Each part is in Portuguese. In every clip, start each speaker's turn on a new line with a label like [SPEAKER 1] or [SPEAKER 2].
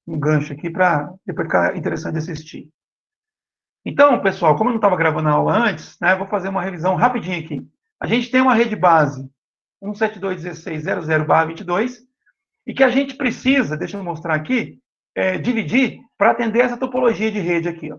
[SPEAKER 1] um gancho aqui para depois ficar interessante de assistir. Então, pessoal, como eu não estava gravando a aula antes, né, vou fazer uma revisão rapidinho aqui. A gente tem uma rede base 172.16.00/22 e que a gente precisa, deixa eu mostrar aqui, dividir para atender essa topologia de rede aqui. Ó.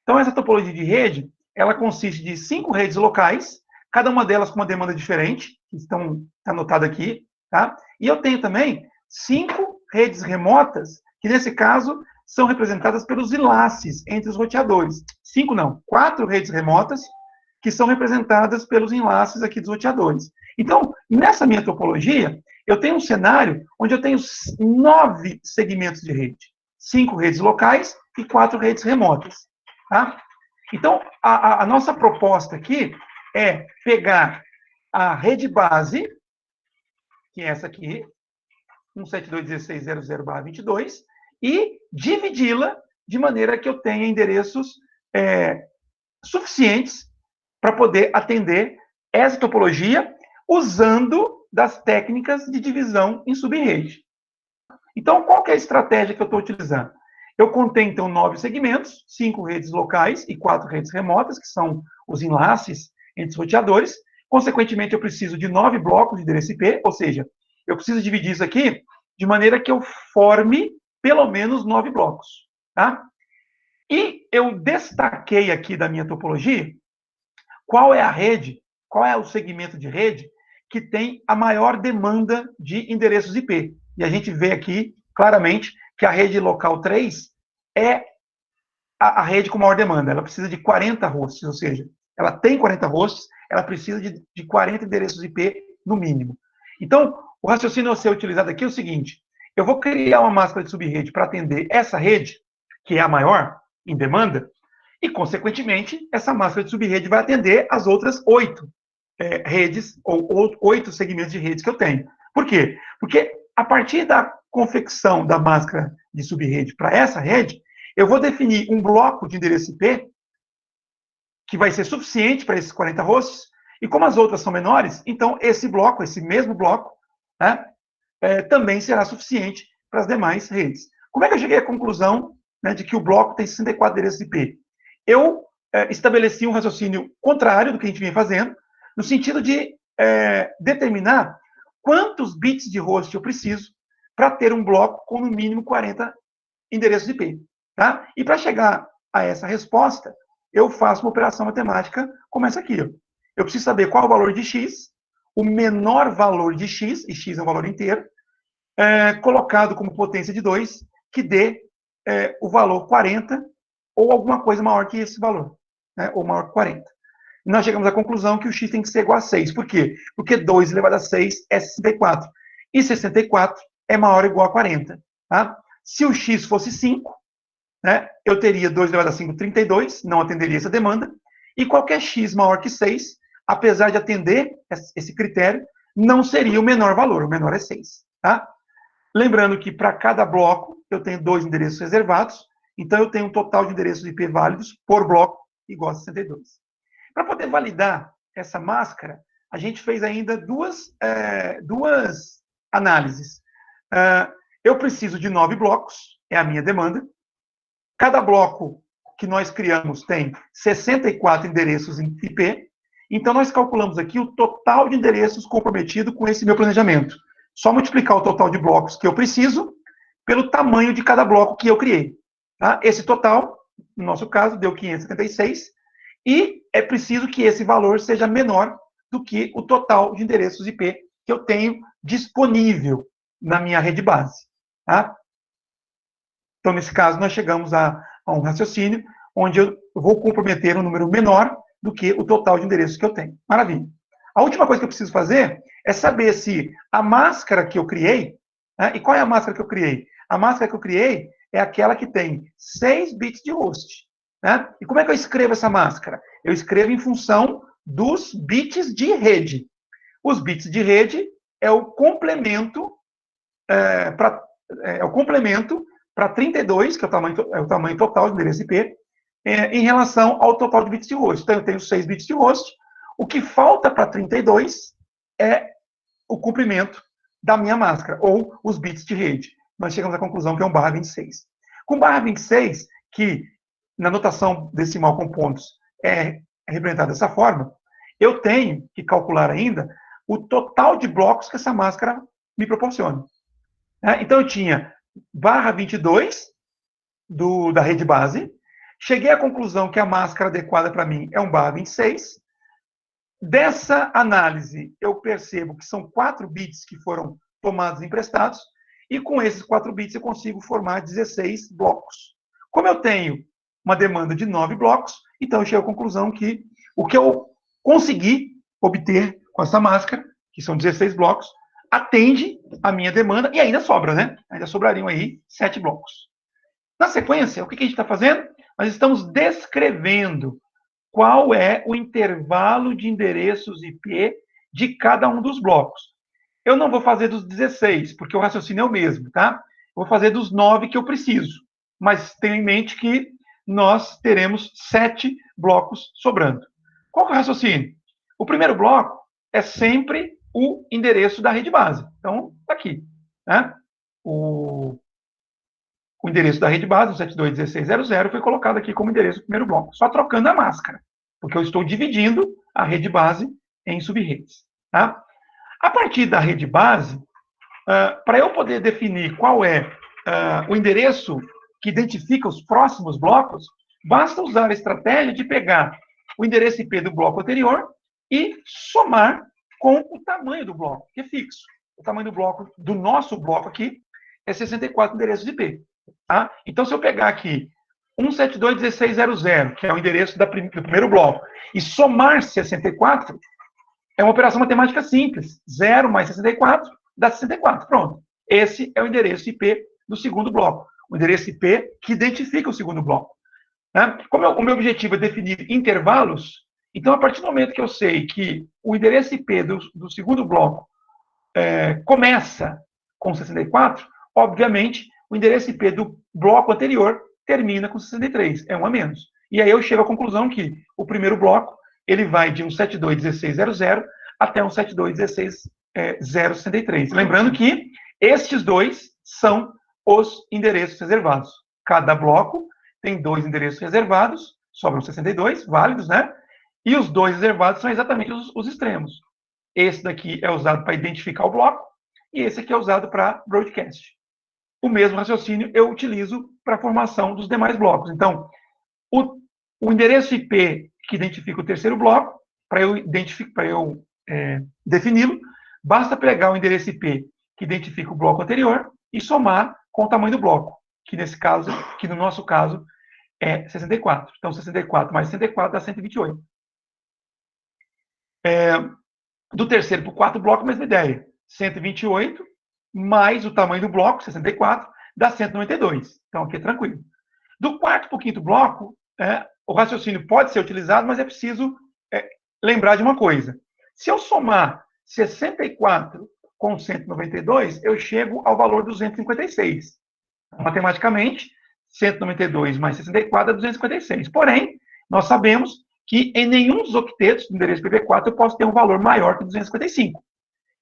[SPEAKER 1] Então, essa topologia de rede, ela consiste de 5 redes locais, cada uma delas com uma demanda diferente, que está anotada aqui, tá? E eu tenho também 5 redes remotas, que nesse caso são representadas pelos enlaces entre os roteadores. 5 não, 4 redes remotas, que são representadas pelos enlaces aqui dos roteadores. Então, nessa minha topologia, eu tenho um cenário onde eu tenho 9 segmentos de rede. 5 redes locais e 4 redes remotas. Tá? Então, a nossa proposta aqui é pegar a rede base, que é essa aqui, 172.16.00/22, e dividi-la de maneira que eu tenha endereços suficientes para poder atender essa topologia usando das técnicas de divisão em subrede. Então, qual que é a estratégia que eu estou utilizando? Eu contei, então, 9 segmentos, 5 redes locais e 4 redes remotas, que são os enlaces entre os roteadores. Consequentemente, eu preciso de 9 blocos de endereço IP, ou seja, eu preciso dividir isso aqui de maneira que eu forme pelo menos 9 blocos. Tá? E eu destaquei aqui da minha topologia qual é a rede, qual é o segmento de rede que tem a maior demanda de endereços IP. E a gente vê aqui claramente que a rede local 3 é a rede com maior demanda. Ela precisa de 40 hosts, ou seja, ela tem 40 hosts, ela precisa de 40 endereços IP no mínimo. Então, o raciocínio a ser utilizado aqui é o seguinte: eu vou criar uma máscara de subrede para atender essa rede, que é a maior em demanda, e, consequentemente, essa máscara de subrede vai atender as outras 8 redes, ou 8 segmentos de redes que eu tenho. Por quê? Porque a partir da confecção da máscara de subrede para essa rede, eu vou definir um bloco de endereço IP que vai ser suficiente para esses 40 hosts, e como as outras são menores, então esse bloco, esse mesmo bloco, né, também será suficiente para as demais redes. Como é que eu cheguei à conclusão, né, de que o bloco tem 64 endereços IP? Eu estabeleci um raciocínio contrário do que a gente vinha fazendo, no sentido de determinar quantos bits de host eu preciso para ter um bloco com no mínimo 40 endereços IP. Tá? E para chegar a essa resposta, eu faço uma operação matemática como essa aqui. Ó. Eu preciso saber qual é o valor de x, o menor valor de x, e x é um valor inteiro, colocado como potência de 2, que dê o valor 40, ou alguma coisa maior que esse valor, né? Ou maior que 40. E nós chegamos à conclusão que o x tem que ser igual a 6. Por quê? Porque 2 elevado a 6 é 64. E 64 é maior ou igual a 40. Tá? Se o x fosse 5, né, eu teria 2 elevado a 5, 32, não atenderia essa demanda. E qualquer x maior que 6, apesar de atender esse critério, não seria o menor valor. O menor é 6. Tá? Lembrando que para cada bloco eu tenho 2 endereços reservados, então eu tenho um total de endereços IP válidos por bloco igual a 62. Para poder validar essa máscara, a gente fez ainda duas análises. Eu preciso de 9 blocos, é a minha demanda. Cada bloco que nós criamos tem 64 endereços em IP, então nós calculamos aqui o total de endereços comprometido com esse meu planejamento. Só multiplicar o total de blocos que eu preciso pelo tamanho de cada bloco que eu criei. Tá? Esse total, no nosso caso, deu 576, e é preciso que esse valor seja menor do que o total de endereços IP que eu tenho disponível na minha rede base. Tá? Então, nesse caso, nós chegamos a um raciocínio onde eu vou comprometer um número menor do que o total de endereços que eu tenho. Maravilha. A última coisa que eu preciso fazer é saber se a máscara que eu criei, né, e qual é a máscara que eu criei? A máscara que eu criei é aquela que tem 6 bits de host. Né? E como é que eu escrevo essa máscara? Eu escrevo em função dos bits de rede. Os bits de rede é o complemento para 32, que é o tamanho total do endereço IP, em relação ao total de bits de host. Então, eu tenho 6 bits de host. O que falta para 32 é o comprimento da minha máscara, ou os bits de rede. nós chegamos à conclusão que é um barra 26. Com barra 26, que na notação decimal com pontos é representado dessa forma, eu tenho que calcular ainda o total de blocos que essa máscara me proporciona. Então, eu tinha barra 22 da rede base, cheguei à conclusão que a máscara adequada para mim é um barra 26. Dessa análise, eu percebo que são 4 bits que foram tomados emprestados, e com esses 4 bits eu consigo formar 16 blocos. Como eu tenho uma demanda de 9 blocos, então eu chego à conclusão que o que eu consegui obter com essa máscara, que são 16 blocos, atende a minha demanda, e ainda sobra, né? Ainda sobrariam aí 7 blocos. Na sequência, o que a gente está fazendo? Nós estamos descrevendo qual é o intervalo de endereços IP de cada um dos blocos. Eu não vou fazer dos 16, porque o raciocínio é o mesmo, tá? Eu vou fazer dos 9 que eu preciso. Mas tenha em mente que nós teremos 7 blocos sobrando. Qual é o raciocínio? O primeiro bloco é sempre o endereço da rede base. Então, tá aqui. Né? O endereço da rede base, o 721600, foi colocado aqui como endereço do primeiro bloco, só trocando a máscara, porque eu estou dividindo a rede base em sub-redes. Tá? A partir da rede base, para eu poder definir qual é o endereço que identifica os próximos blocos, basta usar a estratégia de pegar o endereço IP do bloco anterior e somar com o tamanho do bloco, que é fixo. O tamanho do bloco, do nosso bloco aqui, é 64 endereços de IP. Tá? Então, se eu pegar aqui 172.16.00, que é o endereço do primeiro bloco, e somar 64, é uma operação matemática simples. 0 mais 64 dá 64. Pronto. Esse é o endereço IP do segundo bloco. O endereço IP que identifica o segundo bloco. Né? Como o meu objetivo é definir intervalos, então, a partir do momento que eu sei que o endereço IP do segundo bloco começa com 64, obviamente, o endereço IP do bloco anterior termina com 63, é um a menos. E aí eu chego à conclusão que o primeiro bloco ele vai de 172.16.00 até 172.16.063. Lembrando que estes dois são os endereços reservados. Cada bloco tem 2 endereços reservados, sobram 62, válidos, né? E os 2 reservados são exatamente os extremos. Esse daqui é usado para identificar o bloco, e esse aqui é usado para broadcast. O mesmo raciocínio eu utilizo para a formação dos demais blocos. Então, o endereço IP que identifica o terceiro bloco, para eu defini-lo, basta pegar o endereço IP que identifica o bloco anterior e somar com o tamanho do bloco, que no nosso caso, é 64. Então, 64 mais 64 dá 128. Do terceiro para o quarto bloco, mesma ideia. 128 mais o tamanho do bloco, 64, dá 192. Então, aqui é tranquilo. Do quarto para o quinto bloco, o raciocínio pode ser utilizado, mas é preciso lembrar de uma coisa. Se eu somar 64 com 192, eu chego ao valor 256. Matematicamente, 192 mais 64 é 256. Porém, nós sabemos que em nenhum dos octetos do endereço IPv4 eu posso ter um valor maior que 255.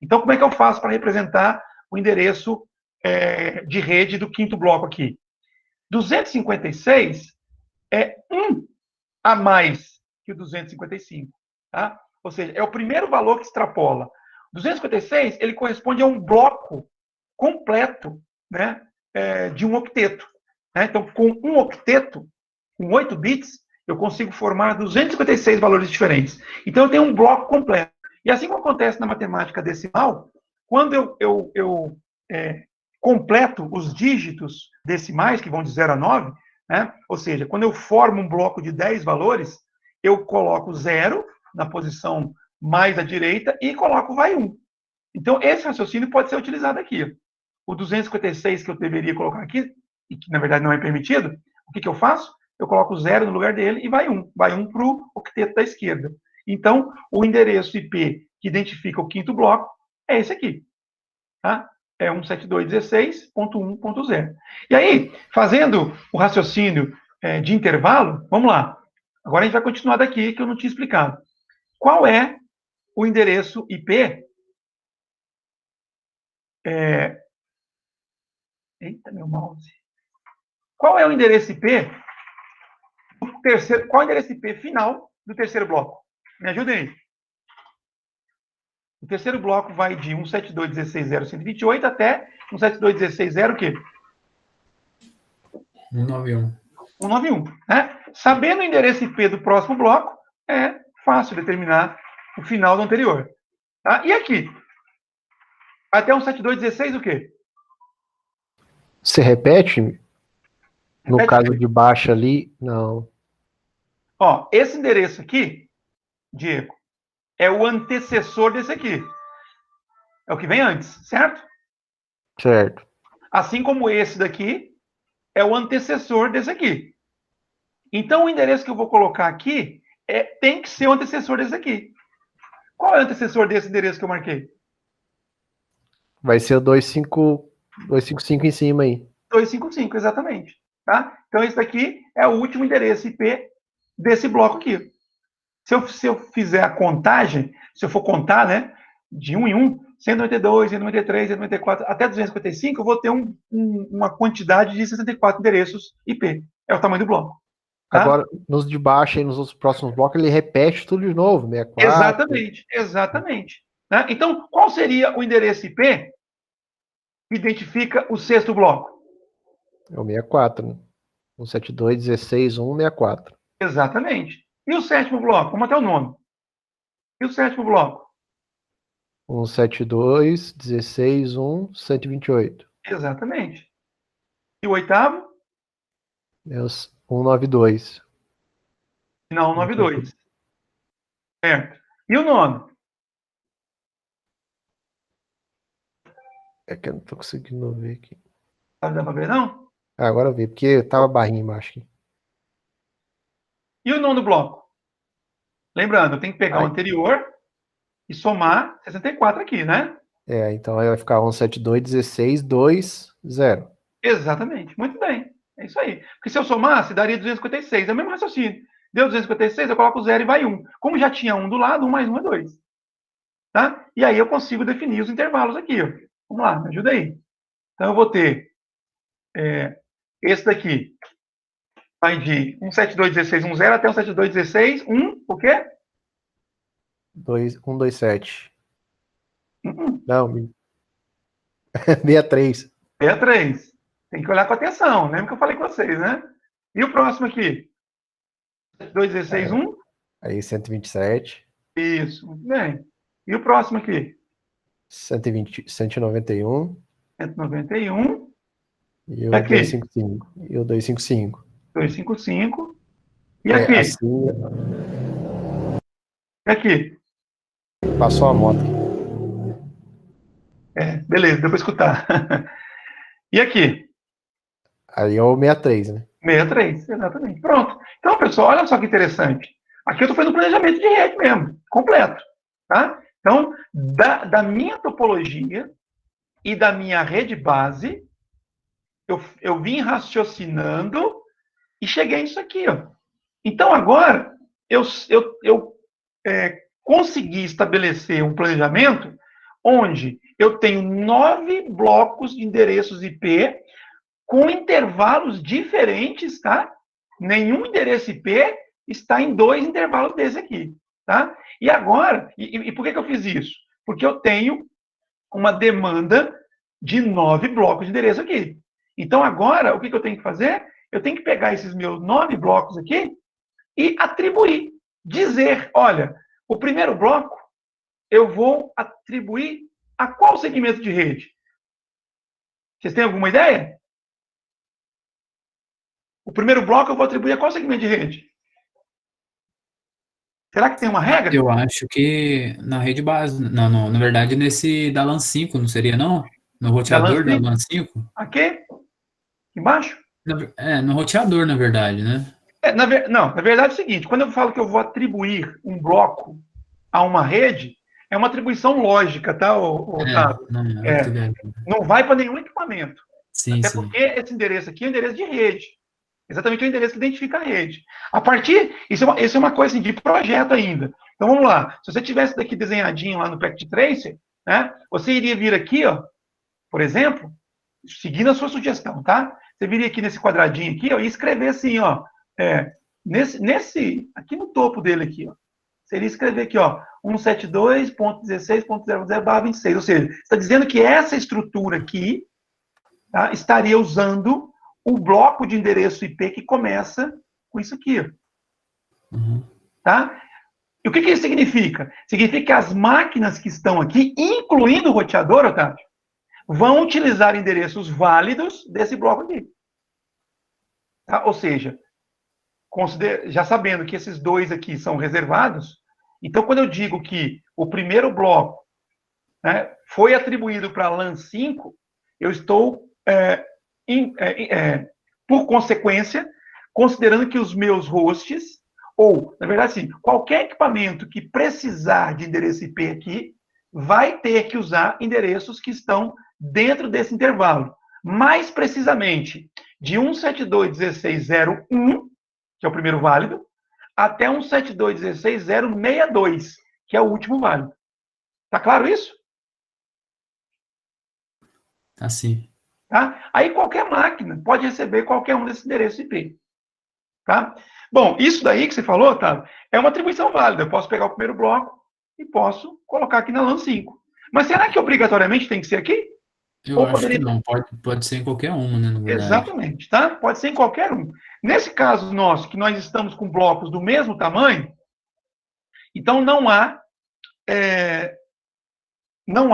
[SPEAKER 1] Então, como é que eu faço para representar o endereço de rede do quinto bloco aqui? 256 é 1 a mais que o 255. Tá? Ou seja, é o primeiro valor que extrapola. 256, ele corresponde a um bloco completo, né, de um octeto. Né? Então, com um octeto, com 8 bits, eu consigo formar 256 valores diferentes. Então, eu tenho um bloco completo. E assim como acontece na matemática decimal, quando eu completo os dígitos decimais, que vão de 0 a 9, né? Ou seja, quando eu formo um bloco de 10 valores, eu coloco 0 na posição mais à direita e coloco vai 1. Então, esse raciocínio pode ser utilizado aqui. O 256 que eu deveria colocar aqui, e que na verdade não é permitido, o que eu faço? Eu coloco 0 no lugar dele e vai 1. Vai 1 para o octeto da esquerda. Então, o endereço IP que identifica o quinto bloco é esse aqui. Tá? É 172.16.1.0. E aí, fazendo o raciocínio de intervalo, vamos lá. Agora a gente vai continuar daqui, que eu não tinha explicado. Qual é o endereço IP Eita, meu mouse. Qual é o endereço IP do terceiro? Qual é o endereço IP final do terceiro bloco? Me ajudem aí. O terceiro bloco vai de 172.16.0.128 até 172.16.0 o quê?
[SPEAKER 2] 191.
[SPEAKER 1] 191, né? Sabendo o endereço IP do próximo bloco, é fácil determinar o final do anterior. Tá? E aqui? Até 172.16 o quê?
[SPEAKER 3] Você repete? No
[SPEAKER 1] Repete
[SPEAKER 3] caso
[SPEAKER 1] aí.
[SPEAKER 3] de baixo ali, não.
[SPEAKER 1] Ó, esse endereço aqui, Diego, é o antecessor desse aqui. É o que vem antes, certo?
[SPEAKER 3] Certo.
[SPEAKER 1] Assim como esse daqui é o antecessor desse aqui. Então, o endereço que eu vou colocar aqui tem que ser o antecessor desse aqui. Qual é o antecessor desse endereço que eu marquei?
[SPEAKER 3] Vai ser o 255 em cima aí.
[SPEAKER 1] 255, exatamente. Tá? Então, esse daqui é o último endereço IP desse bloco aqui. Se eu fizer a contagem, se eu for contar, né, de 1 em 1, 192, 193, 194, até 255, eu vou ter uma quantidade de 64 endereços IP. É o tamanho do bloco. Tá?
[SPEAKER 3] Agora, nos de baixo e nos outros próximos blocos, ele repete tudo de novo, 64.
[SPEAKER 1] Exatamente, exatamente. Né? Então, qual seria o endereço IP que identifica o sexto bloco?
[SPEAKER 3] É o 64, né? 172.16.1.64.
[SPEAKER 1] Exatamente. E o sétimo bloco? Vamos até o nome. E o sétimo bloco?
[SPEAKER 3] 172.16.1.128.
[SPEAKER 1] Exatamente. E o oitavo?
[SPEAKER 3] É o 192.
[SPEAKER 1] Final 92. Certo. E o nono?
[SPEAKER 3] É que eu não tô conseguindo ver aqui.
[SPEAKER 1] Sabe, dá pra ver, não?
[SPEAKER 3] Ah, agora eu vi, porque tava barrinho embaixo aqui.
[SPEAKER 1] E o nono bloco? Lembrando, eu tenho que pegar o
[SPEAKER 3] Aí,
[SPEAKER 1] anterior e somar 64 aqui, né?
[SPEAKER 3] então aí vai ficar 172.16.2.0.
[SPEAKER 1] Exatamente. Muito bem. É isso aí. Porque se eu somasse, daria 256. É o mesmo raciocínio. Deu 256, eu coloco 0 e vai 1. Como já tinha 1 do lado, 1 mais 1 é 2. Tá? E aí eu consigo definir os intervalos aqui. Ó. Vamos lá, me ajuda aí. Então eu vou ter esse daqui. Vai de 172.16.1.0 até 172.16.1. O quê?
[SPEAKER 3] 127.
[SPEAKER 1] Uh-uh.
[SPEAKER 3] Não, 63.
[SPEAKER 1] 63. Tem que olhar com atenção. Lembra que eu falei com vocês, né? E o próximo aqui? 2.16.1.
[SPEAKER 3] Aí 127.
[SPEAKER 1] Isso, muito bem. E o próximo aqui?
[SPEAKER 3] 120, 191.
[SPEAKER 1] 191.
[SPEAKER 3] E
[SPEAKER 1] E
[SPEAKER 3] o
[SPEAKER 1] aqui?
[SPEAKER 3] 255. E o 255.
[SPEAKER 1] 255. E
[SPEAKER 3] É,
[SPEAKER 1] aqui?
[SPEAKER 3] assim,
[SPEAKER 1] E aqui?
[SPEAKER 3] passou a moto.
[SPEAKER 1] Beleza, deu para escutar. E aqui?
[SPEAKER 3] Aí é o 63, né?
[SPEAKER 1] 63, exatamente. Pronto. Então, pessoal, olha só que interessante. Aqui eu estou fazendo planejamento de rede mesmo, completo. Tá? Então, da minha topologia e da minha rede base, eu vim raciocinando e cheguei nisso aqui. Ó. Então, agora, eu consegui estabelecer um planejamento onde eu tenho 9 blocos de endereços IP com intervalos diferentes, tá? Nenhum endereço IP está em 2 intervalos desse aqui, tá? E agora, e por que eu fiz isso? Porque eu tenho uma demanda de 9 blocos de endereço aqui. Então, agora, o que eu tenho que fazer? Eu tenho que pegar esses meus 9 blocos aqui e atribuir. Dizer, olha, o primeiro bloco eu vou atribuir a qual segmento de rede? Vocês têm alguma ideia? O primeiro bloco eu vou atribuir a qual segmento de rede? Será que tem uma regra?
[SPEAKER 2] Eu acho que na rede base, não, não, na verdade nesse da LAN 5, não seria não? No
[SPEAKER 1] Da LAN
[SPEAKER 2] roteador da
[SPEAKER 1] 5?
[SPEAKER 2] LAN 5?
[SPEAKER 1] Aqui? Embaixo?
[SPEAKER 2] No roteador, na verdade, né?
[SPEAKER 1] Não, na verdade é o seguinte, quando eu falo que eu vou atribuir um bloco a uma rede, é uma atribuição lógica, tá, Otávio?
[SPEAKER 2] Não, eu
[SPEAKER 1] É,
[SPEAKER 2] tive-
[SPEAKER 1] não vai para nenhum equipamento.
[SPEAKER 2] Sim,
[SPEAKER 1] Até
[SPEAKER 2] sim.
[SPEAKER 1] porque esse endereço aqui é o endereço de rede. Exatamente o endereço que identifica a rede. A partir, isso é uma coisa assim, de projeto ainda. Então vamos lá. Se você tivesse daqui desenhadinho lá no Packet Tracer, né, você iria vir aqui, ó, por exemplo, seguindo a sua sugestão, tá? Você viria aqui nesse quadradinho aqui, ó, e escrever assim, ó, aqui no topo dele aqui, ó, seria escrever aqui, ó, 172.16.00/26, ou seja, está dizendo que essa estrutura aqui, tá, estaria usando o bloco de endereço IP que começa com isso aqui, ó. Tá? E o que isso significa? Significa que as máquinas que estão aqui, incluindo o roteador, Otávio, vão utilizar endereços válidos desse bloco aqui. Tá? Ou seja, já sabendo que esses dois aqui são reservados, então quando eu digo que o primeiro bloco, né, foi atribuído para a LAN 5, eu estou, por consequência, considerando que os meus hosts, ou, na verdade, sim, qualquer equipamento que precisar de endereço IP aqui, vai ter que usar endereços que estão dentro desse intervalo. Mais precisamente, de 172.16.0.1, que é o primeiro válido, até 172.16.0.62, que é o último válido. Tá claro isso?
[SPEAKER 2] Assim.
[SPEAKER 1] Tá? Aí qualquer máquina pode receber qualquer um desses endereços IP. Tá? Bom, isso daí que você falou, Otávio, é uma atribuição válida. Eu posso pegar o primeiro bloco e posso colocar aqui na LAN 5. Mas será que obrigatoriamente tem que ser aqui?
[SPEAKER 2] Eu acho que não, pode ser em qualquer uma, né, na verdade.
[SPEAKER 1] Exatamente, tá? Pode ser em qualquer um. Nesse caso nosso, que nós estamos com blocos do mesmo tamanho, então não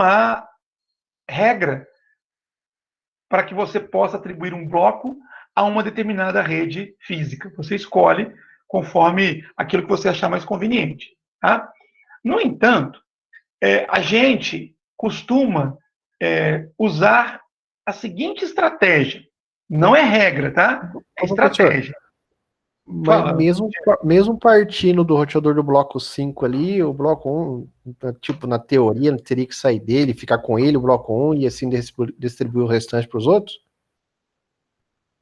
[SPEAKER 1] há regra para que você possa atribuir um bloco a uma determinada rede física. Você escolhe conforme aquilo que você achar mais conveniente. Tá? No entanto, a gente costuma usar a seguinte estratégia. Não é regra, tá? É estratégia.
[SPEAKER 3] Mas mesmo partindo do roteador do bloco 5 ali, o bloco 1, tipo, na teoria, não teria que sair dele, ficar com ele, o bloco 1, e assim distribuir o restante para os outros?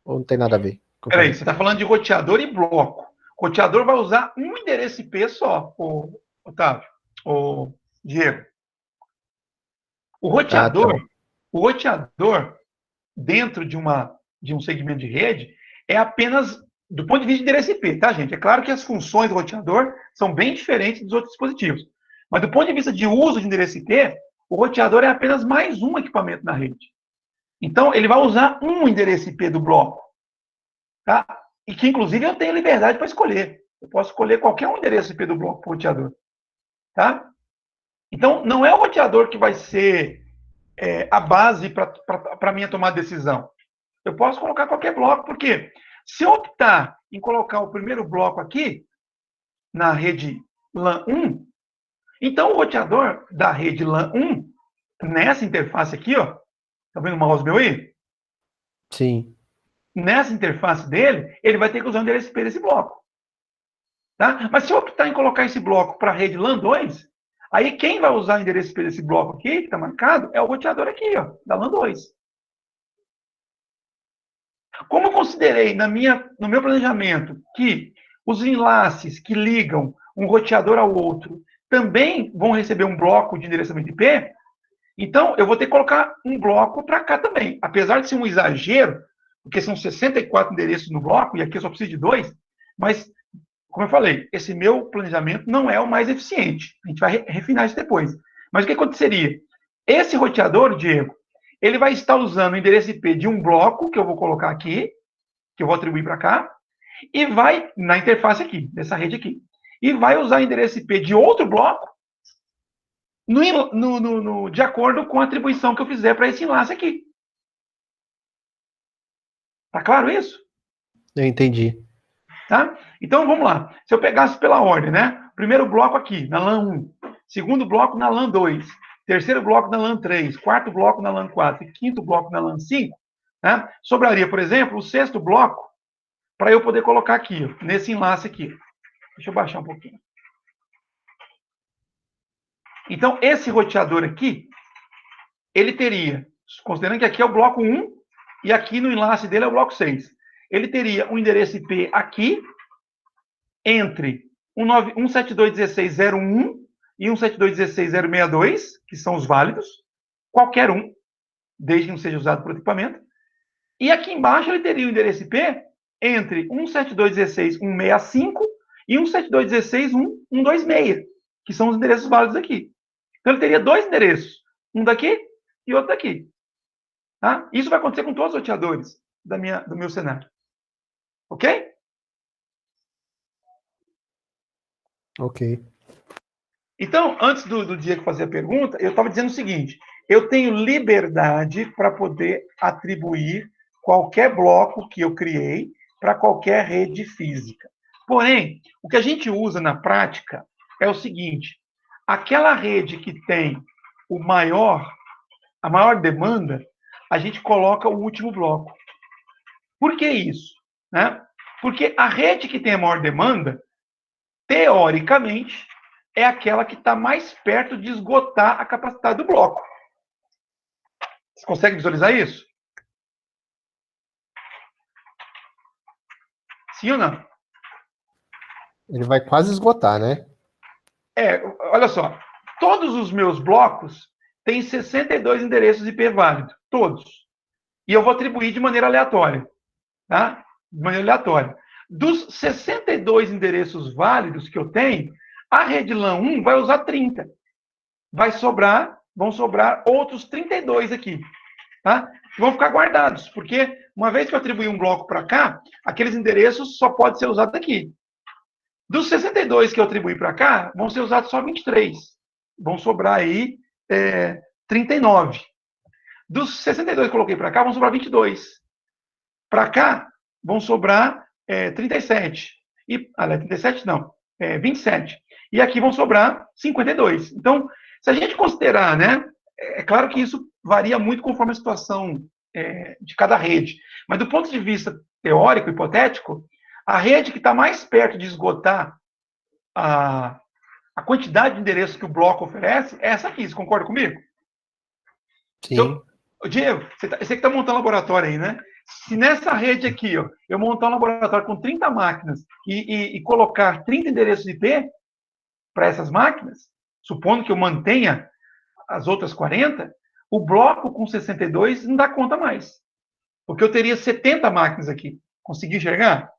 [SPEAKER 3] Ou não tem nada a ver?
[SPEAKER 1] Peraí, você está falando de roteador e bloco. O roteador vai usar um endereço IP só, Otávio, Diego. O roteador, dentro de um segmento de rede, é apenas do ponto de vista de endereço IP, tá, gente? É claro que as funções do roteador são bem diferentes dos outros dispositivos. Mas do ponto de vista de uso de endereço IP, o roteador é apenas mais um equipamento na rede. Então, ele vai usar um endereço IP do bloco. Tá? E que, inclusive, eu tenho liberdade para escolher. Eu posso escolher qualquer um endereço IP do bloco para o roteador. Tá? Então, não é o roteador que vai ser a base para a minha tomada de decisão. Eu posso colocar qualquer bloco, porque se eu optar em colocar o primeiro bloco aqui, na rede LAN 1, então o roteador da rede LAN 1, nessa interface aqui, ó, tá vendo o mouse meu aí?
[SPEAKER 3] Sim.
[SPEAKER 1] Nessa interface dele, ele vai ter que usar o endereço IP desse bloco. Tá? Mas se eu optar em colocar esse bloco para a rede LAN 2, aí quem vai usar o endereço IP desse bloco aqui, que está marcado, é o roteador aqui, ó, da LAN 2. Como eu considerei no meu planejamento que os enlaces que ligam um roteador ao outro também vão receber um bloco de endereçamento IP, então eu vou ter que colocar um bloco para cá também. Apesar de ser um exagero, porque são 64 endereços no bloco, e aqui eu só preciso de 2, mas, como eu falei, esse meu planejamento não é o mais eficiente. A gente vai refinar isso depois. Mas o que aconteceria? Esse roteador, Diego, ele vai estar usando o endereço IP de um bloco, que eu vou colocar aqui, que eu vou atribuir para cá, e vai, na interface aqui, dessa rede aqui, e vai usar o endereço IP de outro bloco de acordo com a atribuição que eu fizer para esse enlace aqui. Tá claro isso?
[SPEAKER 3] Eu entendi.
[SPEAKER 1] Tá? Então, vamos lá. Se eu pegasse pela ordem, né? Primeiro bloco aqui, na LAN 1. Segundo bloco na LAN 2. Terceiro bloco na LAN 3. Quarto bloco na LAN 4. E quinto bloco na LAN 5. Né? Sobraria, por exemplo, o sexto bloco para eu poder colocar aqui, ó, nesse enlace aqui. Deixa eu baixar um pouquinho. Então, esse roteador aqui, ele teria, considerando que aqui é o bloco 1 e aqui no enlace dele é o bloco 6. Ele teria um endereço IP aqui entre 172.16.0.1 e 172.16.0.62, que são os válidos, qualquer um, desde que não seja usado por equipamento. E aqui embaixo ele teria o endereço IP entre 172.16.165 e 172.16.126, que são os endereços válidos aqui. Então ele teria dois endereços, um daqui e outro daqui. Tá? Isso vai acontecer com todos os roteadores do meu cenário. Ok?
[SPEAKER 3] Ok.
[SPEAKER 1] Então, antes do Diego fazer a pergunta, eu estava dizendo o seguinte: eu tenho liberdade para poder atribuir qualquer bloco que eu criei para qualquer rede física. Porém, o que a gente usa na prática é o seguinte: aquela rede que tem a maior demanda, a gente coloca o último bloco. Por que isso? Né? Porque a rede que tem a maior demanda, teoricamente, é aquela que está mais perto de esgotar a capacidade do bloco. Você consegue visualizar isso? Sim ou não?
[SPEAKER 3] Ele vai quase esgotar, né?
[SPEAKER 1] Olha só. Todos os meus blocos têm 62 endereços IP válidos. Todos. E eu vou atribuir de maneira aleatória. Tá? De maneira aleatória. Dos 62 endereços válidos que eu tenho, a rede LAN 1 vai usar 30. Vão sobrar outros 32 aqui. Tá? Que vão ficar guardados, porque uma vez que eu atribuir um bloco para cá, aqueles endereços só podem ser usados aqui. Dos 62 que eu atribuí para cá, vão ser usados só 23. Vão sobrar aí 39. Dos 62 que eu coloquei para cá, vão sobrar 22. Para cá, vão sobrar 37. 37 não, 27. E aqui vão sobrar 52. Então, se a gente considerar, né, é claro que isso varia muito conforme a situação de cada rede. Mas do ponto de vista teórico, hipotético, a rede que está mais perto de esgotar a quantidade de endereços que o bloco oferece é essa aqui. Você concorda comigo?
[SPEAKER 3] Sim.
[SPEAKER 1] Diego, você que está montando laboratório aí, né? Se nessa rede aqui, ó, eu montar um laboratório com 30 máquinas e colocar 30 endereços IP para essas máquinas, supondo que eu mantenha as outras 40, o bloco com 62 não dá conta mais. Porque eu teria 70 máquinas aqui. Consegui enxergar?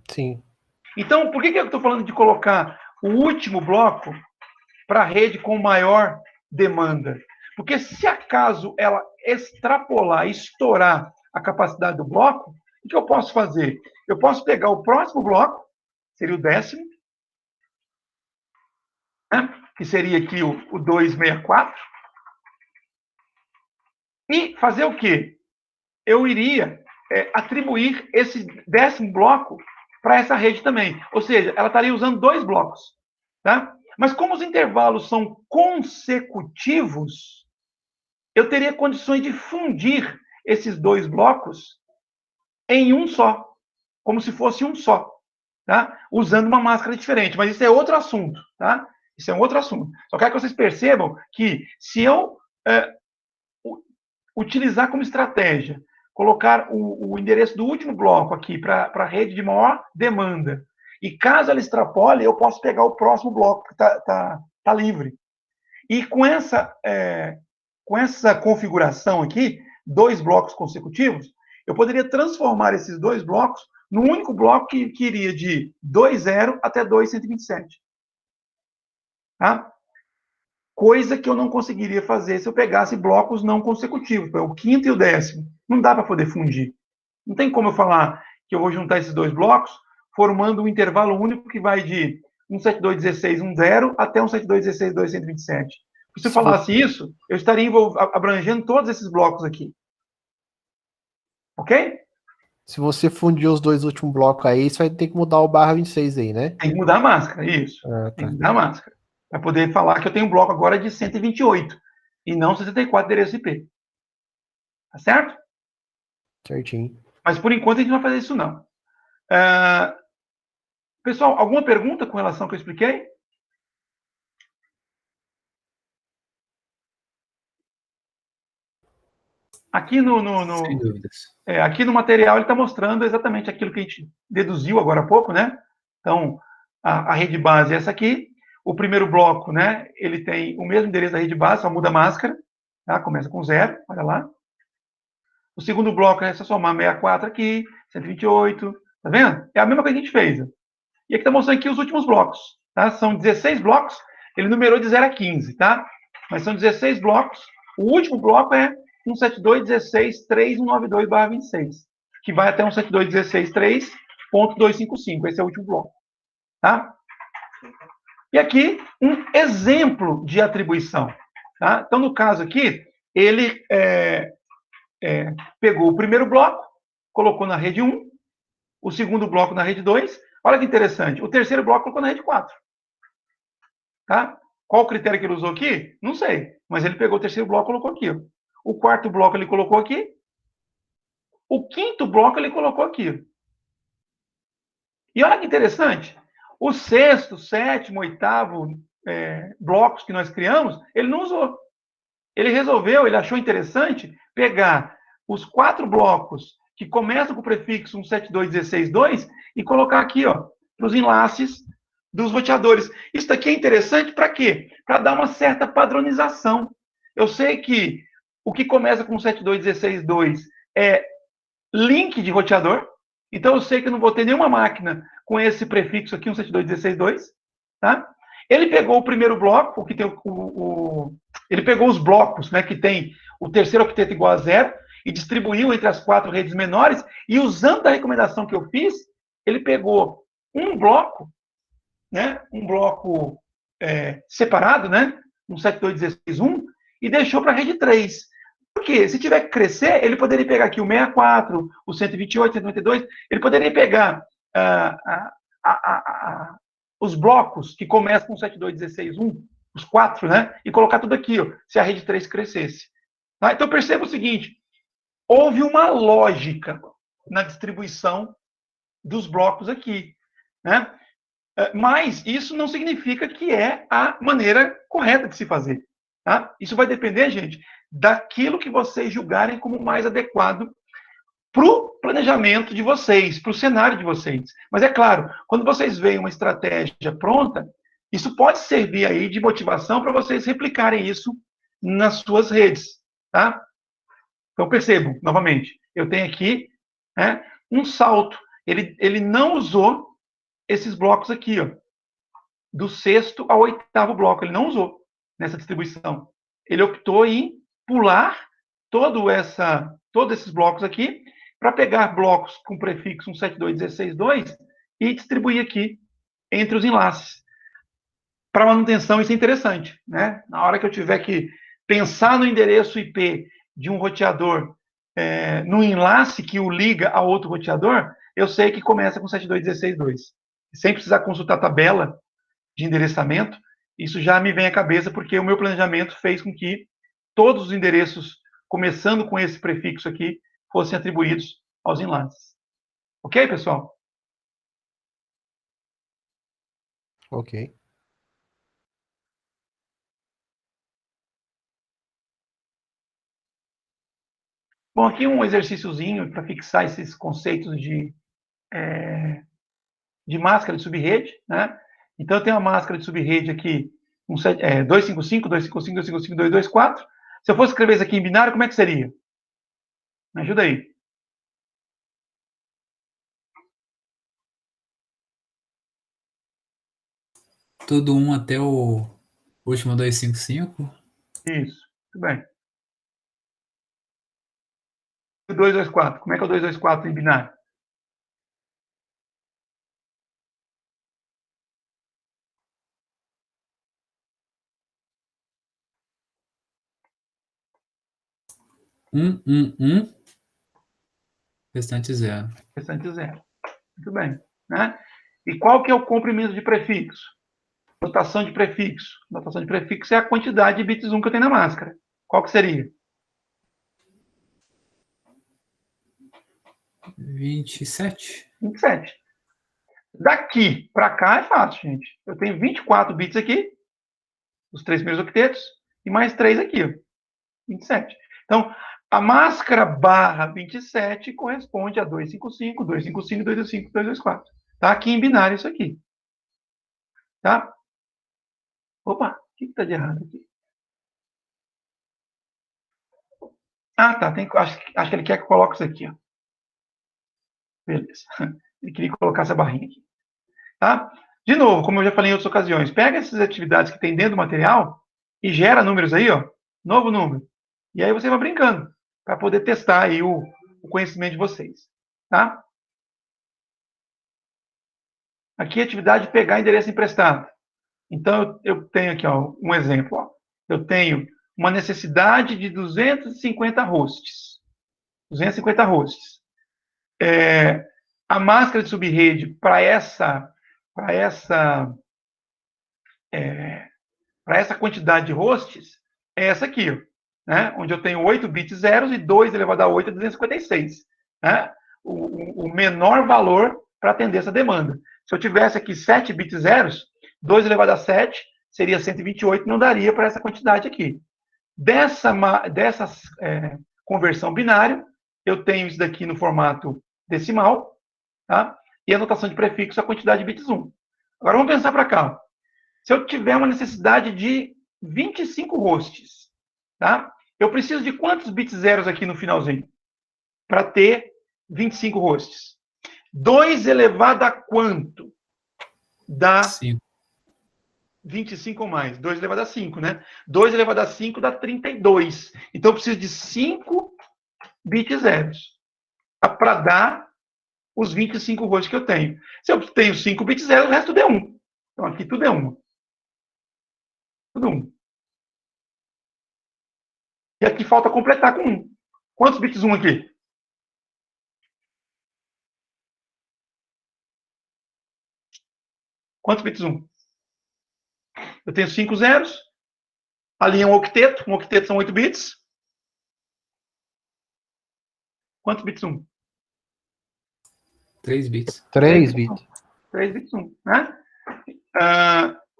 [SPEAKER 3] Sim.
[SPEAKER 1] Então, por que eu estou falando de colocar o último bloco para a rede com maior demanda? Porque se acaso ela extrapolar, estourar a capacidade do bloco, o que eu posso fazer? Eu posso pegar o próximo bloco, seria o 10º, né? Que seria aqui o 264, e fazer o quê? Eu iria atribuir esse 10º bloco para essa rede também. Ou seja, ela estaria usando 2 blocos. Tá? Mas como os intervalos são consecutivos, eu teria condições de fundir esses 2 blocos em um só, como se fosse um só, tá? Usando uma máscara diferente. Mas isso é outro assunto, tá? Isso é um outro assunto. Só quero que vocês percebam que se eu utilizar como estratégia, colocar o endereço do último bloco aqui para a rede de maior demanda, e caso ela extrapole, eu posso pegar o próximo bloco que tá livre. E com essa configuração aqui, 2 blocos consecutivos, eu poderia transformar esses 2 blocos num único bloco que iria de 2.0 até 2.127. Tá? Coisa que eu não conseguiria fazer se eu pegasse blocos não consecutivos, o 5º e o 10º. Não dá para poder fundir. Não tem como eu falar que eu vou juntar esses 2 blocos, formando um intervalo único que vai de 172.16.10 até 172.16.227. Se eu falasse isso, eu estaria abrangendo todos esses blocos aqui. Ok?
[SPEAKER 3] Se você fundir os 2 últimos blocos aí, você vai ter que mudar o /26 aí, né?
[SPEAKER 1] Tem que mudar a máscara, isso.
[SPEAKER 3] Tá.
[SPEAKER 1] Tem que mudar a máscara. Para poder falar que eu tenho um bloco agora de 128 e não 64 endereços IP. Tá certo?
[SPEAKER 3] Certinho.
[SPEAKER 1] Mas por enquanto a gente não vai fazer isso não. Pessoal, alguma pergunta com relação ao que eu expliquei? Aqui
[SPEAKER 2] Sem dúvidas.
[SPEAKER 1] aqui no material ele está mostrando exatamente aquilo que a gente deduziu agora há pouco, né? Então, a rede base é essa aqui. O primeiro bloco, né? Ele tem o mesmo endereço da rede base, só muda a máscara, tá? Começa com 0, olha lá. O segundo bloco é só somar 64 aqui, 128, tá vendo? É a mesma coisa que a gente fez. E aqui está mostrando aqui os últimos blocos, tá? São 16 blocos, ele numerou de 0 a 15, tá? Mas são 16 blocos. O último bloco é 172.16.3.192/26, que vai até 172.16.3.255. Esse é o último bloco, tá? E aqui, um exemplo de atribuição, tá? Então, no caso aqui, ele pegou o primeiro bloco, colocou na rede 1, o segundo bloco na rede 2. Olha que interessante, o terceiro bloco colocou na rede 4. Tá? Qual o critério que ele usou aqui? Não sei, mas ele pegou o terceiro bloco e colocou aqui. Ó. O quarto bloco ele colocou aqui. O quinto bloco ele colocou aqui. E olha que interessante, o sexto, sétimo, oitavo blocos que nós criamos, ele não usou. Ele resolveu, ele achou interessante pegar os 4 blocos que começam com o prefixo 172.16.2 e colocar aqui, ó, para os enlaces dos roteadores. Isso daqui é interessante para quê? Para dar uma certa padronização. Eu sei que o que começa com 172.16.2 é link de roteador, então eu sei que eu não vou ter nenhuma máquina com esse prefixo aqui, 172.16.2, tá? Ele pegou o primeiro bloco, que tem ele pegou os blocos, né, que tem o terceiro octeto igual a 0, e distribuiu entre as 4 redes menores, e usando a recomendação que eu fiz, ele pegou um bloco, né, um bloco separado, né, um 72.16.1, e deixou para a rede 3. Porque se tiver que crescer, ele poderia pegar aqui o 64, o 128, 192, ele poderia pegar os blocos que começam com 72.16.1, os 4, né? E colocar tudo aqui, ó, se a rede 3 crescesse. Tá? Então perceba o seguinte, houve uma lógica na distribuição dos blocos aqui, né? Mas isso não significa que é a maneira correta de se fazer. Tá? Isso vai depender, gente, daquilo que vocês julgarem como mais adequado para o planejamento de vocês, para o cenário de vocês. Mas é claro, quando vocês veem uma estratégia pronta, isso pode servir aí de motivação para vocês replicarem isso nas suas redes. Tá? Então, percebam, novamente, eu tenho aqui um salto. Ele não usou esses blocos aqui, ó, do sexto ao oitavo bloco. Ele não usou nessa distribuição. Ele optou em pular todos esses blocos aqui para pegar blocos com prefixo 172.16.2 e distribuir aqui entre os enlaces. Para manutenção, isso é interessante, né? Na hora que eu tiver que pensar no endereço IP de um roteador no enlace que o liga a outro roteador, eu sei que começa com 72.16.2. Sem precisar consultar a tabela de endereçamento, isso já me vem à cabeça, porque o meu planejamento fez com que todos os endereços, começando com esse prefixo aqui, fossem atribuídos aos enlaces. Ok, pessoal?
[SPEAKER 3] Ok.
[SPEAKER 1] Bom, aqui um exercíciozinho para fixar esses conceitos de máscara de subrede, né? Então, eu tenho uma máscara de subrede aqui, 255, 255, 255, 224. Se eu fosse escrever isso aqui em binário, como é que seria? Me ajuda aí.
[SPEAKER 2] Tudo 1 até o último 255?
[SPEAKER 1] Isso, muito bem. E o 224, como é que é o 224 em binário?
[SPEAKER 2] Restante 0.
[SPEAKER 1] Restante 0. Muito bem. Né? E qual que é o comprimento de prefixo? Notação de prefixo. Notação de prefixo é a quantidade de bits 1 que eu tenho na máscara. Qual que seria?
[SPEAKER 2] 27.
[SPEAKER 1] 27. Daqui para cá é fácil, gente. Eu tenho 24 bits aqui, os 3 primeiros octetos, e mais 3 aqui, ó, 27. Então, a máscara barra 27 corresponde a 255, 255, 225, 224. Tá aqui em binário isso aqui. Tá? Opa, o que está de errado aqui? Ah, tá. Acho que ele quer que eu coloque isso aqui. Ó. Beleza. Ele queria colocar essa barrinha aqui. Tá? De novo, como eu já falei em outras ocasiões, pega essas atividades que tem dentro do material e gera números aí, ó. Novo número. E aí você vai brincando para poder testar aí o conhecimento de vocês. Tá? Aqui, atividade de pegar endereço emprestado. Então, eu tenho aqui ó, um exemplo. Ó. Eu tenho uma necessidade de 250 hosts. 250 hosts. A máscara de subrede para essa quantidade de hosts é essa aqui, ó, né? Onde eu tenho 8 bits zeros e 2 elevado a 8 é 256. Né? O menor valor para atender essa demanda. Se eu tivesse aqui 7 bits zeros, 2 elevado a 7 seria 128, não daria para essa quantidade aqui. Dessa conversão binária, eu tenho isso daqui no formato decimal, tá? E a notação de prefixo, a quantidade de bits 1. Agora vamos pensar para cá. Se eu tiver uma necessidade de 25 hosts, tá? Eu preciso de quantos bits zeros aqui no finalzinho? Para ter 25 hosts. 2 elevado a quanto? Dá
[SPEAKER 2] 5.
[SPEAKER 1] 25 ou mais. 2 elevado a 5, né? 2 elevado a 5 dá 32. Então, eu preciso de 5 bits zeros para dar os 25 hosts que eu tenho. Se eu tenho 5 bits zeros, o resto tudo é 1. Então, aqui tudo é 1. Tudo 1. E aqui falta completar com 1. Quantos bits 1 aqui? Quantos bits 1? Eu tenho 5 zeros. A linha é um octeto. Um octeto são 8 bits. Quantos bits 1?
[SPEAKER 2] 3 bits.
[SPEAKER 3] 3 bits.
[SPEAKER 1] 3 bits 1. Né?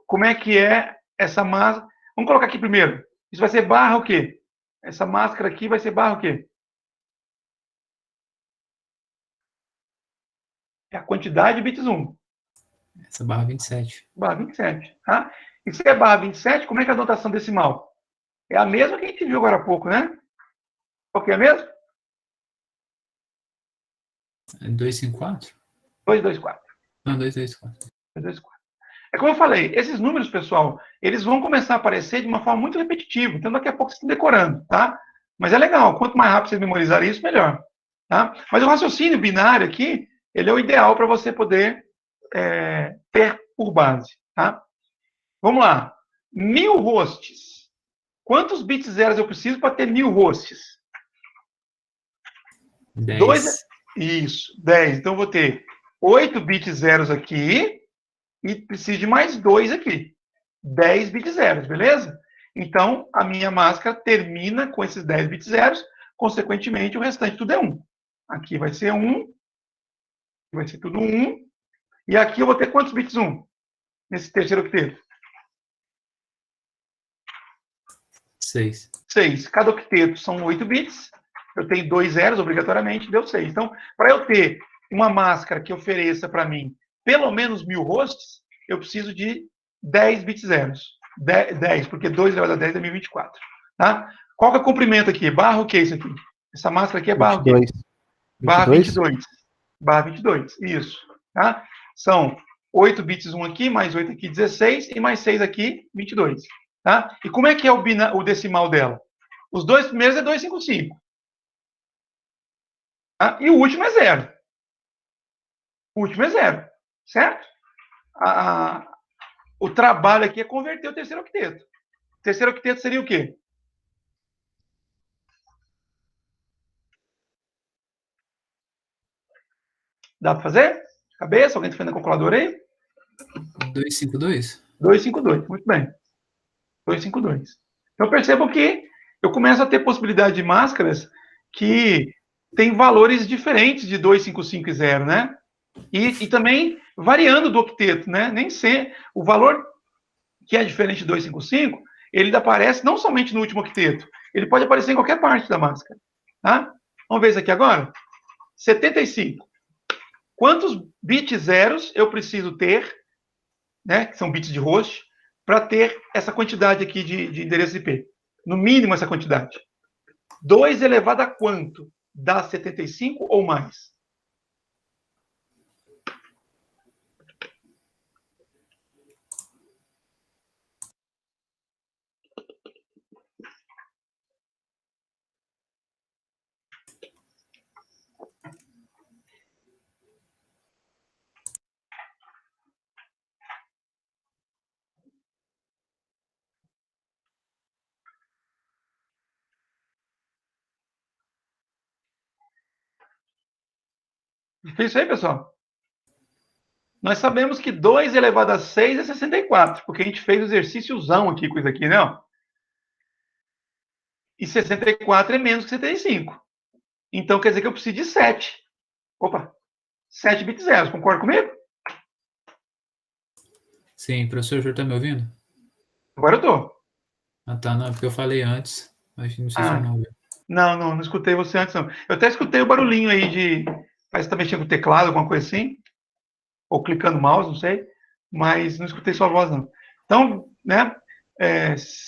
[SPEAKER 1] Como é que é essa máscara? Vamos colocar aqui primeiro. Isso vai ser barra o quê? Essa máscara aqui vai ser barra o quê? É a quantidade de bits 1.
[SPEAKER 2] Essa barra 27.
[SPEAKER 1] Barra 27. Tá? E se é barra 27, como é que é a notação decimal? É a mesma que a gente viu agora há pouco, né? Qual que é a mesma?
[SPEAKER 2] 254?
[SPEAKER 1] 224.
[SPEAKER 2] Não, 224.
[SPEAKER 1] 224. É como eu falei, esses números, pessoal, eles vão começar a aparecer de uma forma muito repetitiva. Então, daqui a pouco vocês estão decorando, tá? Mas é legal. Quanto mais rápido vocês memorizarem isso, melhor. Tá? Mas o raciocínio binário aqui, ele é o ideal para você poder ter por base, tá? Vamos lá. 1000 hosts. Quantos bits zeros eu preciso para ter 1000 hosts?
[SPEAKER 2] 10.
[SPEAKER 1] Isso, 10. Então, eu vou ter 8 bits zeros aqui e preciso de mais 2 aqui. 10 bits zeros, beleza? Então, a minha máscara termina com esses 10 bits zeros, consequentemente, o restante tudo é 1. Aqui vai ser 1, vai ser tudo 1, e aqui eu vou ter quantos bits 1? Nesse terceiro octeto?
[SPEAKER 2] 6.
[SPEAKER 1] 6. Cada octeto são 8 bits, eu tenho 2 zeros, obrigatoriamente, deu 6. Então, para eu ter uma máscara que ofereça para mim pelo menos 1000 hosts, eu preciso de 10 bits zeros. 10, porque 2 elevado a 10 é 1024. Tá? Qual que é o comprimento aqui? Barra o que é isso aqui? Essa máscara aqui é barra
[SPEAKER 3] 22.
[SPEAKER 1] o quê? Barra 22. Barra 22, isso. Tá? São 8 bits 1 aqui, mais 8 aqui, 16, e mais 6 aqui, 22. Tá? E como é que é o decimal dela? Os dois primeiros é 255. Tá? E o último é 0. O último é 0. Certo? O trabalho aqui é converter o terceiro octeto. O terceiro octeto seria o quê? Dá para fazer? Cabeça? Alguém está fazendo a calculadora aí?
[SPEAKER 2] 252?
[SPEAKER 1] 252, muito bem. 252. Então, percebo que eu começo a ter possibilidade de máscaras que têm valores diferentes de 255 e 0, né? E também variando do octeto, né? Nem sempre. O valor que é diferente de 255, ele aparece não somente no último octeto, ele pode aparecer em qualquer parte da máscara. Tá? Vamos ver isso aqui agora? 75. Quantos bits zeros eu preciso ter, né, que são bits de host, para ter essa quantidade aqui de endereço IP? No mínimo essa quantidade. 2 elevado a quanto? Dá 75 ou mais? Isso aí, pessoal? Nós sabemos que 2 elevado a 6 é 64, porque a gente fez o exercíciozão aqui com isso aqui, né? E 64 é menos que 75. Então, quer dizer que eu preciso de 7. Opa, 7 bits zeros. Concorda comigo?
[SPEAKER 2] Sim, professor, o senhor tá me ouvindo?
[SPEAKER 1] Agora eu tô.
[SPEAKER 2] Ah, tá, não, é porque eu falei antes. Mas não sei se o senhor não ouviu.
[SPEAKER 1] Não escutei você antes, não. Eu até escutei o barulhinho aí de... Parece que tá mexendo com o teclado, alguma coisa assim. Ou clicando no mouse, não sei. Mas não escutei sua voz, não. Então, né,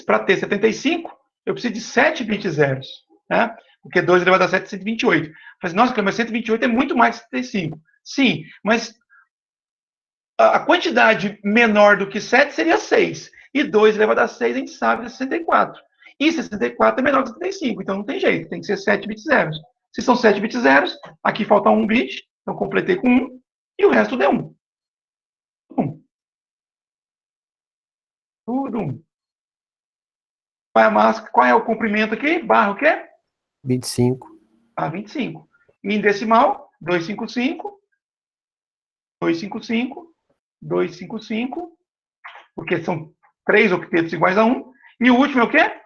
[SPEAKER 1] para ter 75, eu preciso de 7 bits zeros. Né? Porque 2 elevado a 7 é 128. Eu falei, nossa, mas 128 é muito mais que 75. Sim, mas a quantidade menor do que 7 seria 6. E 2 elevado a 6, a gente sabe, é 64. E 64 é menor que 75, então não tem jeito, tem que ser 7 bits zeros. Se são 7 bits zeros, aqui falta 1 bit, então completei com 1, e o resto é 1. 1. Tudo 1. Qual é a massa? Qual é o comprimento aqui? Barra o quê?
[SPEAKER 3] 25.
[SPEAKER 1] 25. E em decimal, 255, 255, 255, porque são 3 octetos iguais a 1. E o último é o quê?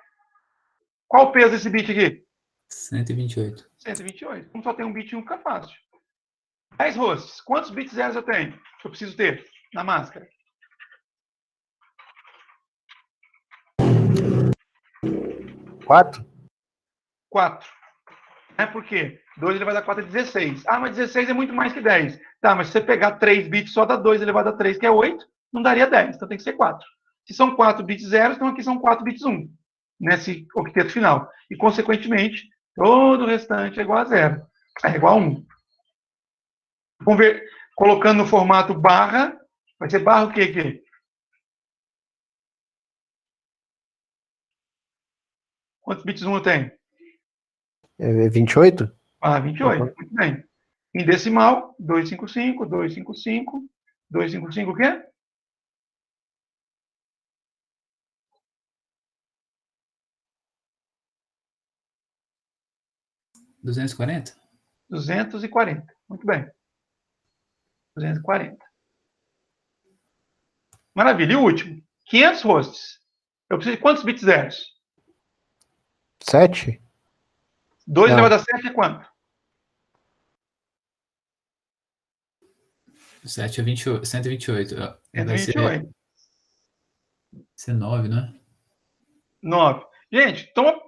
[SPEAKER 1] Qual o peso desse bit aqui?
[SPEAKER 2] 128.
[SPEAKER 1] 128. Como só tem um bit e um, fica fácil. 10 hosts. Quantos bits zeros eu tenho? Que eu preciso ter na máscara?
[SPEAKER 3] 4?
[SPEAKER 1] 4. Por quê? 2 elevado a 4 é 16. Ah, mas 16 é muito mais que 10. Tá, mas se você pegar 3 bits, só dá 2 elevado a 3, que é 8, não daria 10. Então tem que ser 4. Se são 4 bits zeros, então aqui são 4 bits 1. Nesse octeto final. E, consequentemente, todo o restante é igual a 0. É igual a 1. Colocando no formato barra, vai ser barra o quê aqui? Quantos bits 1 eu tenho?
[SPEAKER 3] É 28?
[SPEAKER 1] Ah, 28. Muito bem. Em decimal, 255, 255, 255 o quê?
[SPEAKER 2] 240?
[SPEAKER 1] 240. Muito bem. 240. Maravilha. E o último? 500 hosts. Eu preciso de quantos bits zeros?
[SPEAKER 3] 7?
[SPEAKER 1] 2
[SPEAKER 3] Não.
[SPEAKER 1] elevado a 7 é quanto?
[SPEAKER 2] 7 é 28, 128. Vai ser
[SPEAKER 1] 128.
[SPEAKER 2] 9, né?
[SPEAKER 1] 9. Gente, então,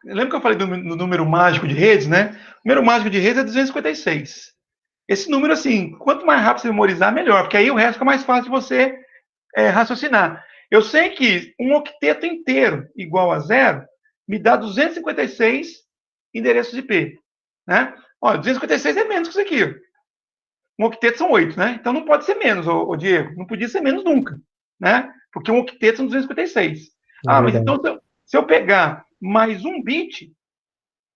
[SPEAKER 1] lembra que eu falei no número mágico de redes, né? O número mágico de redes é 256. Esse número, assim, quanto mais rápido você memorizar, melhor, porque aí o resto fica mais fácil de você raciocinar. Eu sei que um octeto inteiro igual a 0 me dá 256 endereços IP. Né? Olha, 256 é menos que isso aqui. Um octeto são 8, né? Então não pode ser menos, Diego. Não podia ser menos nunca. Né? Porque um octeto são 256. Mas então se eu pegar mais um bit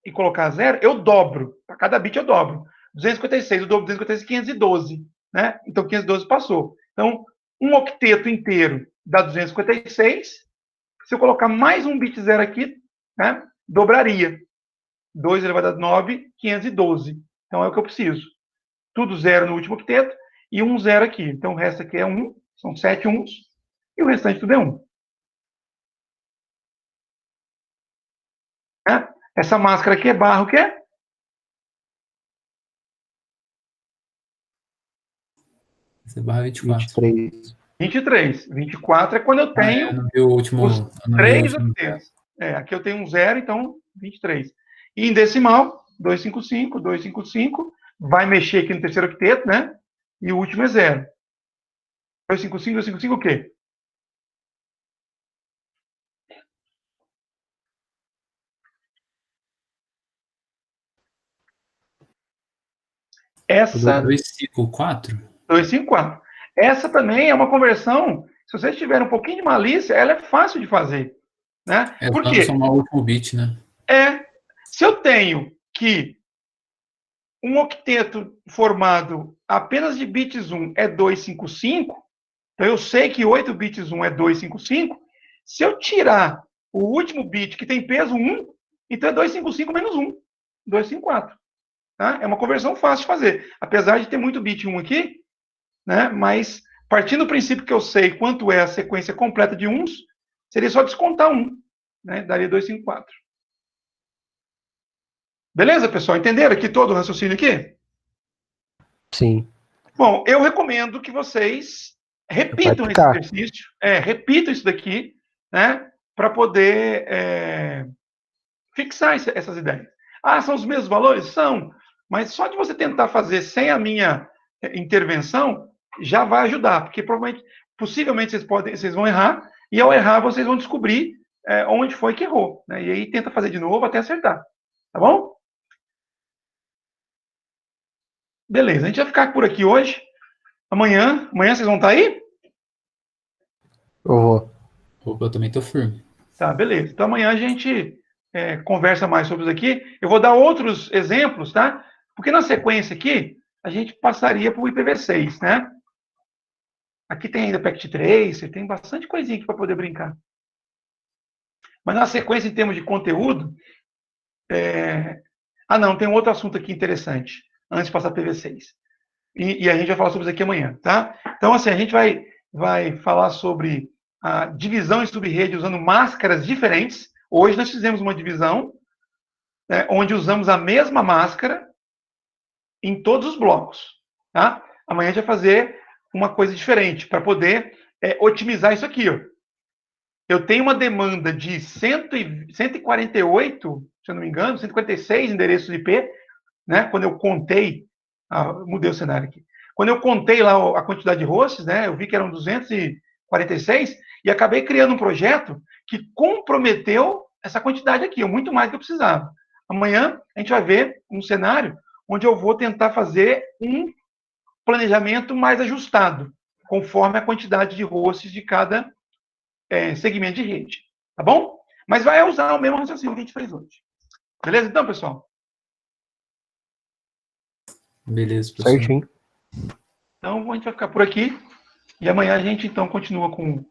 [SPEAKER 1] e colocar 0, eu dobro. Para cada bit eu dobro. 256, eu dobro 256, 512. Né? Então 512 passou. Então, um octeto inteiro dá 256. Se eu colocar mais um bit zero aqui, né, dobraria. 2 elevado a 9, 512. Então é o que eu preciso. Tudo zero no último octeto e um zero aqui. Então o resto aqui é 1, são 7 uns, e o restante tudo é 1. Né? Essa máscara aqui é barra o quê?
[SPEAKER 2] Essa é barra 24.
[SPEAKER 3] 23.
[SPEAKER 1] 23. 24 é quando eu tenho
[SPEAKER 2] não vi o último.
[SPEAKER 1] os
[SPEAKER 2] Não vi o
[SPEAKER 1] 3
[SPEAKER 2] último.
[SPEAKER 1] octetos. Aqui eu tenho um zero, então 23. E em decimal, 255, 255. Vai mexer aqui no terceiro octeto, né? E o último é 0. 255, 255 o quê? Essa
[SPEAKER 2] 254?
[SPEAKER 1] 254. Essa também é uma conversão, se vocês tiverem um pouquinho de malícia, ela é fácil de fazer, né?
[SPEAKER 2] É
[SPEAKER 1] Por
[SPEAKER 2] só
[SPEAKER 1] quê?
[SPEAKER 2] somar o último bit, né?
[SPEAKER 1] Se eu tenho que um octeto formado apenas de bits 1 é 255, então eu sei que 8 bits 1 é 255, se eu tirar o último bit que tem peso 1, então é 255 menos 1, 254. Tá? É uma conversão fácil de fazer, apesar de ter muito bit 1 aqui, né? Mas partindo do princípio que eu sei quanto é a sequência completa de 1s, seria só descontar 1, né? Daria 254. Beleza, pessoal? Entenderam aqui todo o raciocínio aqui?
[SPEAKER 3] Sim.
[SPEAKER 1] Bom, eu recomendo que vocês repitam esse exercício, repitam isso daqui, né? Para poder fixar essas ideias. Ah, são os mesmos valores? São. Mas só de você tentar fazer sem a minha intervenção, já vai ajudar, porque possivelmente vocês vão errar, e ao errar vocês vão descobrir onde foi que errou, né? E aí tenta fazer de novo até acertar. Tá bom? Beleza, a gente vai ficar por aqui hoje. Amanhã vocês vão estar aí?
[SPEAKER 3] Eu vou.
[SPEAKER 2] Opa, eu também tô firme.
[SPEAKER 1] Tá, beleza. Então amanhã a gente conversa mais sobre isso aqui. Eu vou dar outros exemplos, tá? Porque na sequência aqui, a gente passaria para o IPv6, né? Aqui tem ainda Packet Tracer, tem bastante coisinha aqui para poder brincar. Mas na sequência, em termos de conteúdo... não, tem um outro assunto aqui interessante, antes de passar para IPv6. E a gente vai falar sobre isso aqui amanhã, tá? Então, assim, a gente vai falar sobre a divisão em subrede usando máscaras diferentes. Hoje nós fizemos uma divisão onde usamos a mesma máscara em todos os blocos, tá? Amanhã a gente vai fazer uma coisa diferente para poder otimizar isso aqui, ó. Eu tenho uma demanda de 148, se eu não me engano, 146 endereços IP, né? Quando eu contei, mudei o cenário aqui. Quando eu contei lá a quantidade de hosts, né? Eu vi que eram 246 e acabei criando um projeto que comprometeu essa quantidade aqui, muito mais do que eu precisava. Amanhã a gente vai ver um cenário onde eu vou tentar fazer um planejamento mais ajustado, conforme a quantidade de hosts de cada segmento de rede. Tá bom? Mas vai usar o mesmo raciocínio que a gente fez hoje. Beleza, então, pessoal?
[SPEAKER 2] Beleza, professor.
[SPEAKER 3] Certinho.
[SPEAKER 1] Então, a gente vai ficar por aqui. E amanhã a gente, então, continua com